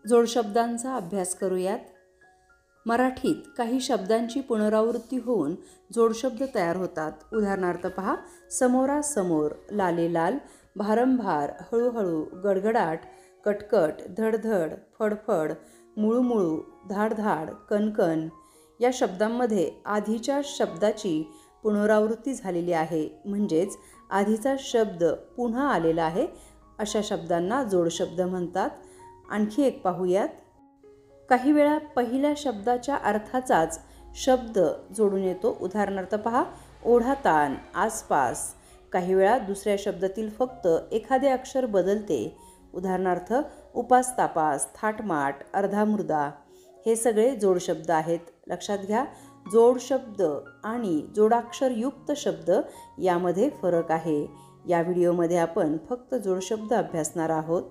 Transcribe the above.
जोडशब्दांचा अभ्यास करूयात। मराठीत काही शब्दांची पुनरावृत्ती होऊन जोडशब्द तयार होतात। उदाहरणार्थ पहा, समोरासमोर, लालेलाल, भारंभार, हळूहळू, गडगडाट, कटकट, धडधड, फडफड, मुळूमुळू, धाडधाड, कणकण या शब्दांमध्ये आधीच्या शब्दाची पुनरावृत्ती झालेली आहे, म्हणजेच आधीचा शब्द पुन्हा आलेला आहे। अशा शब्दांना जोडशब्द म्हणतात। आणखी एक पाहूयात। काही वेळा पहिल्या शब्दाच्या अर्थाचाच शब्द जोडून येतो। उदाहरणार्थ पहा, ओढाताण, आसपास। काही वेळा दुसऱ्या शब्दातील फक्त एखादे अक्षर बदलते। उदाहरणार्थ उपासतापास, थाटमाट, अर्धामुर्दा। हे सगळे जोडशब्द आहेत। लक्षात घ्या, जोडशब्द आणि जोडाक्षरयुक्त शब्द यामध्ये फरक आहे। या व्हिडिओमध्ये आपण फक्त जोडशब्द अभ्यासणार आहोत।